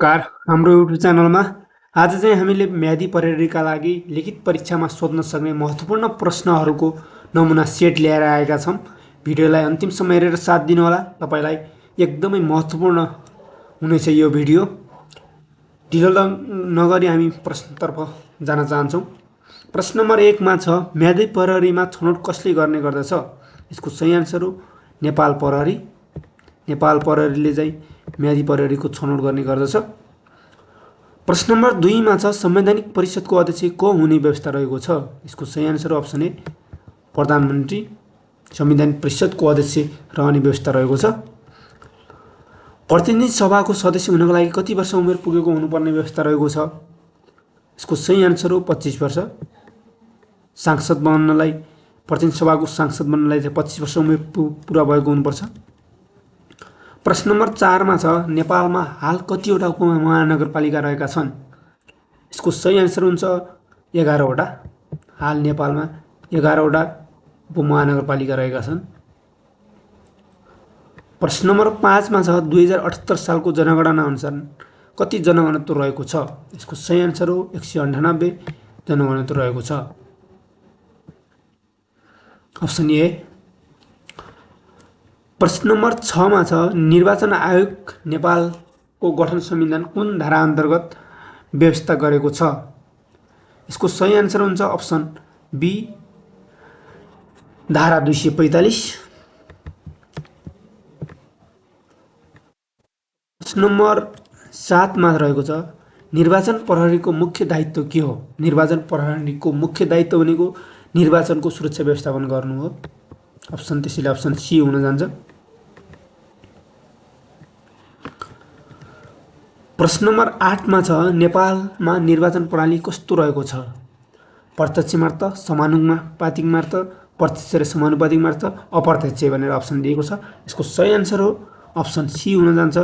Car हाम्रो YouTube च्यानलमा आज चाहिँ हामीले म्यादी प्रहरीका लागि लिखित परीक्षामा सोध्न सक्ने महत्त्वपूर्ण प्रश्नहरूको नमुना सेट ल्याएर आएका छौँ। भिडियोलाई अन्तिमसम्म हेरेर साथ दिनुहोला। तपाईँलाई एकदमै महत्त्वपूर्ण हुनेछ यो भिडियो। ढिलो नगरी हामी प्रश्नतर्फ जान चाहन्छौँ। प्रश्न नम्बर 1 मा छ, म्यादी प्रहरीमा छनौट कसले गर्ने गर्दछ? यसको सही आन्सर हो नेपाल प्रहरी। नेपाल प्रहरीले चाहिँ म्यादी प्रहरीको छनौट गर्ने गर्दछ। प्रश्न नम्बर 2 मा छ, संवैधानिक परिषदको अध्यक्ष को हुने व्यवस्था रहेको छ? यसको सही आन्सर हो अप्सन ए प्रधानमन्त्री। संवैधानिक परिषदको अध्यक्ष रहने व्यवस्था रहेको छ। प्रतिनिधि सभाको सदस्य हुनको लागि कति वर्ष उमेर पुगेको हुनुपर्ने व्यवस्था रहेको छ? यसको सही आन्सर हो 25 वर्ष। सांसद बन्नलाई, प्रतिनिधि सभाको सांसद बन्नलाई चाहिँ 25 वर्ष उमेर पुरा भएको हुनुपर्छ। प्रश्न नम्बर 4 मा छ, नेपालमा हाल कतिवटा उपमहानगरपालिका रहेका छन्? यसको सही आन्सर हुन्छ 11 वटा। हाल नेपालमा 11 वटा उपमहानगरपालिका रहेका छन्। प्रश्न नम्बर 5 मा छ, 2078 सालको जनगणना अनुसार कति जनघनत्व रहेको छ? यसको सही आन्सर हो 198 जनघनत्व रहेको छ। Option A. प्रश्न नम्बर 6 मा छ, निर्वाचन आयोग नेपालको गठन संविधान कुन धारा अन्तर्गत व्यवस्था गरेको छ? यसको सही आन्सर हुन्छ अप्सन बी धारा 245। प्रश्न नम्बर 7 मा रहेको छ, निर्वाचन प्रहरीको मुख्य दायित्व के हो? निर्वाचन प्रहरीको मुख्य दायित्व भनेको निर्वाचनको सुरक्षा व्यवस्थापन गर्नु हो। अप्सन त्यसैले अप्सन सी हुन जान्छ। प्रश्न नम्बर 8 मा छ, नेपालमा निर्वाचन प्रणाली कस्तो रहेको छ? प्रत्यक्ष मार्त, समानुपातिक मार्त, प्रत्यक्ष र समानुपातिक मार्त, अप्रत्यक्ष भनेर अप्सन दिएको छ। यसको सही आन्सर हो अप्सन सी हुन जान्छ।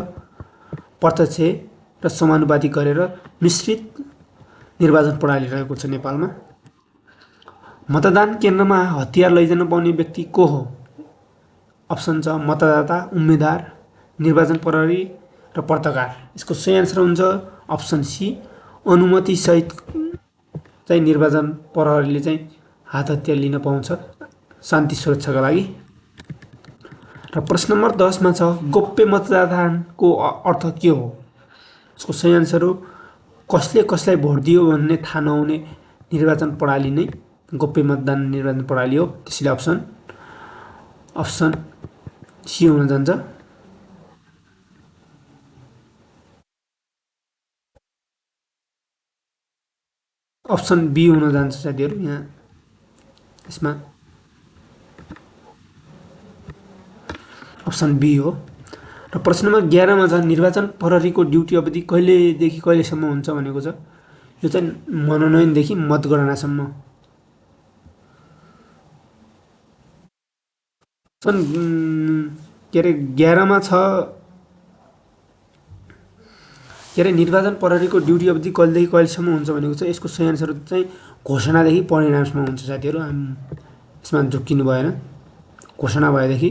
प्रत्यक्ष र समानुपातिक गरेर मिश्रित निर्वाचन प्रणाली रहेको छ नेपालमा। मतदान केन्द्रमा हतियार लैजान पाउने व्यक्ति को हो? अप्सन छ मतदाता, उम्मेदवार, निर्वाचन प्रहरी र पत्रकार। यसको सही आन्सर हुन्छ अप्सन सी अनुमति सहित चाहिँ निर्वाचन प्रहरीले चाहिँ हात हतियार लिन पाउँछ शान्ति सुरक्षाका लागि। र प्रश्न नम्बर 10 मा छ, गोप्य मतदानको अर्थ के हो? यसको सही आन्सर हो कसले कसलाई भोट दियो भन्ने थाहा नहुने निर्वाचन प्रणाली नै गोप्य मतदान निर्वाचन प्रणाली हो। त्यसैले अप्सन सी हुन जान्छ। अप्सन बी हुन जान्छ साथीहरू। यहाँ यसमा अप्सन बी हो। र प्रश्न नम्बर 11 मा छ, निर्वाचन प्रहरीको ड्युटी अवधि कहिलेदेखि कहिलेसम्म हुन्छ भनेको छ? यो चाहिँ मनोनयनदेखि मतगणनासम्म। के अरे 11 मा छ, के अरे निर्वाचन प्रहरीको ड्युटी अवधि कहिलेदेखि कहिलेसम्म हुन्छ भनेको छ। यसको सही आन्सर चाहिँ घोषणादेखि परिणामसम्म हुन्छ साथीहरू। यसमा झुक्किनु भएन। घोषणा भएदेखि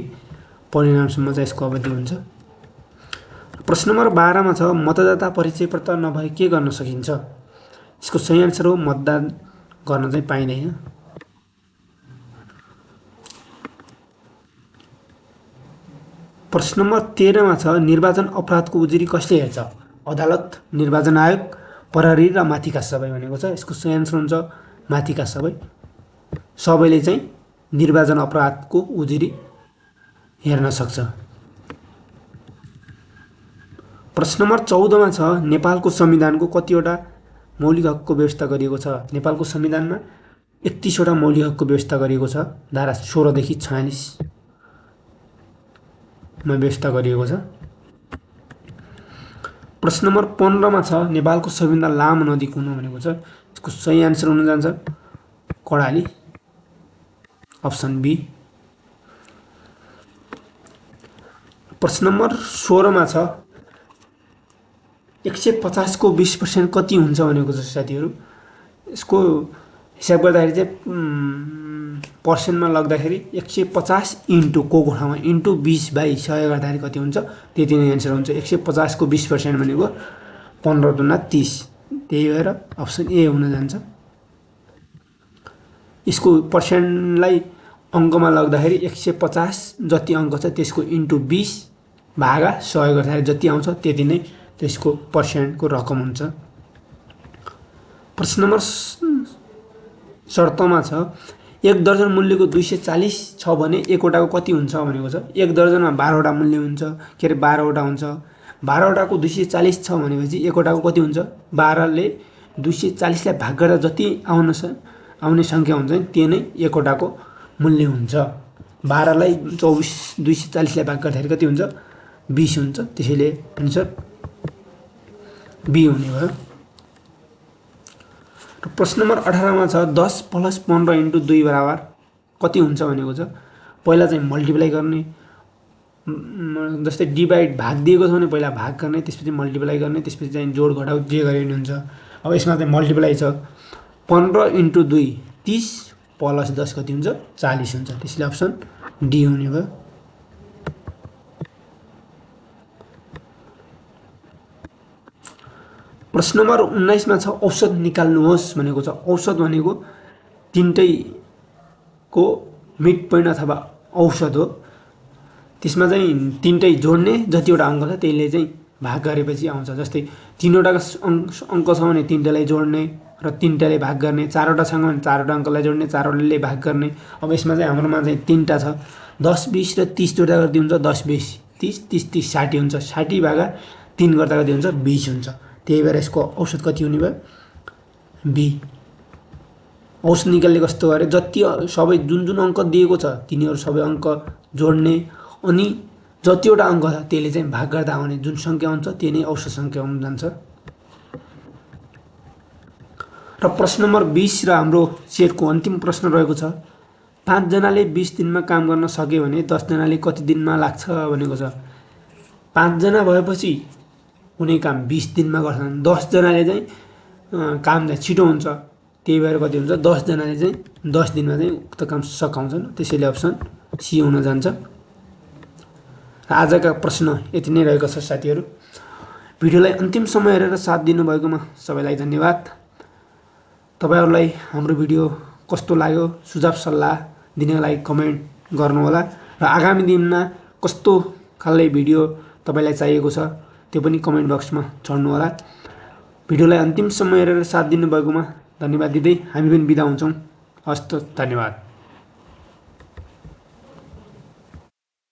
परिणामसम्म चाहिँ यसको अवधि हुन्छ। प्रश्न नम्बर 12 मा छ, मतदाता परिचय पत्र नभए के गर्न सकिन्छ? यसको सही आन्सर हो मतदान गर्न चाहिँ पाइँदैन। प्रश्न नम्बर 13 मा छ, निर्वाचन अपराधको उजुरी कसले हेर्छ? अदालत, निर्वाचन आयोग, प्रहरी र माथिका सबै भनेको छ। यसको सही आन्सर हुन्छ माथिका सबै। सबैले चाहिँ निर्वाचन अपराधको उजुरी हेर्न सक्छ। प्रश्न नम्बर 14 मा छ, नेपालको संविधानको कतिवटा मौलिक हकको व्यवस्था गरिएको छ? नेपालको संविधानमा 31 वटा मौलिक हकको व्यवस्था गरिएको छ। धारा 16 देखि 46 मा व्यवस्था गरिएको छ। प्रश्न नम्बर 15 मा छ, नेपालको सबैभन्दा लामो नदी कुन हो भनेको छ? यसको सही आन्सर हुन जान्छ कर्णाली। Option B. प्रश्न नम्बर 16 मा छ, 150 को 20% कति हुन्छ भनेको छ साथीहरू। यसको हिसाब गर्दाखेरि चाहिँ पर्सेन्टमा लग्दाखेरि 150 इन्टु को ठाउँमा इन्टु 20/100 गर्दाखेरि कति हुन्छ? त्यति नै एन्सर हुन्छ। 150 को 20% भनेको 15 दुना 30, त्यही भएर अप्सन ए हुन जान्छ। यसको पर्सेन्टलाई अङ्कमा लग्दाखेरि 150 जति अङ्क छ त्यसको इन्टु 20 भागा 100 गर्दाखेरि जति आउँछ त्यति नै त्यसको पर्सेन्टको रकम हुन्छ। प्रश्न नम्बर 17मा छ 1 दर्जन मूल्यको 240 छ भने एकवटाको कति हुन्छ भनेको छ। 1 दर्जनमा 12 वटा मूल्य हुन्छ, के अरे 12 वटा हुन्छ। 12 वटाको 240 छ भनेपछि एकवटाको कति हुन्छ। 12 ले 240 लाई भाग गर्दा जति आउने संख्या हुन्छ त्यो नै एकवटाको मूल्य हुन्छ। 12 लाई 240 लाई भाग गर्दाखेरि कति हुन्छ 20 हुन्छ। त्यसैले आन्सर बी हुने भयो। र प्रश्न नम्बर 18मा छ 10 + 15 × 2 बराबर कति हुन्छ भनेको छ। पहिला चाहिँ मल्टिप्लाई गर्ने, जस्तै डिभाइड भाग दिएको छ भने पहिला भाग गर्ने, त्यसपछि मल्टिप्लाई गर्ने, त्यसपछि चाहिँ जोड घटाउ जे गरे पनि हुन्छ। अब यसमा चाहिँ मल्टिप्लाई छ 15 × 2 30 + 10 कति हुन्छ 40 हुन्छ। त्यसैले अप्सन डी हुने भयो। प्रश्न नम्बर 19मा छ औसत निकाल्नुहोस् भनेको छ। औसत भनेको तिनटैको मिड पोइन्ट अथवा औसत हो। त्यसमा चाहिँ तिनटै जोड्ने जतिवटा अङ्क छ त्यसले चाहिँ भाग गरेपछि आउँछ। जस्तै 3वटा अङ्क छ भने तिनटालाई जोड्ने र तिनटाले भाग गर्ने, 4वटा छ भने 4वटा अङ्कलाई जोड्ने, 4वटाले भाग गर्ने। अब यसमा चाहिँ हाम्रोमा चाहिँ 3टा छ, 10 20 र 30 जोड्दा कति हुन्छ 10 20 30 30 30 60 हुन्छ। 60 भागा 3 गर्दा कति हुन्छ 20 हुन्छ। त्यही भएर यसको औसत कति हुने भयो बी। औसत निकाल्ने कस्तो गरे जति सबै जुन जुन अङ्क दिएको छ तिनीहरू सबै अङ्क जोड्ने, अनि जतिवटा अङ्क छ त्यसले चाहिँ भाग गर्दा आउने जुन संख्या हुन्छ त्यही नै औसत संख्या हुन जान्छ। र प्रश्न नम्बर 20 र हाम्रो सेटको अन्तिम प्रश्न रहेको छ 5 जनाले 20 दिनमा काम गर्न सके भने 10 जनाले कति दिनमा लाग्छ भनेको छ। 5 जना भएपछि कुनै काम 20 दिनमा गर्छन्, 10 जनाले चाहिँ काम चाहिँ छिटो हुन्छ, त्यही भएर कति हुन्छ 10 जनाले चाहिँ 10 दिनमा चाहिँ उक्त काम सकाउँछन्। त्यसैले अप्सन सी हुन जान्छ। आजका प्रश्न यति नै रहेको छ साथीहरू। भिडियोलाई अन्तिम समय हेरेर साथ दिनुभएकोमा सबैलाई धन्यवाद। तपाईहरुलाई हाम्रो भिडियो कस्तो लाग्यो सुझाव सल्लाह दिनलाई कमेन्ट गर्नुहोला र आगामी दिनमा कस्तो खालको भिडियो तपाईलाई चाहिएको छ त्यो पनि कमेन्ट बक्समा छोड्नुहोला। भिडियोलाई अन्तिम समय हेरेर साथ दिनुभएकोमा धन्यवाद दिँदै हामी पनि बिदा हुन्छौं। हस्त धन्यवाद।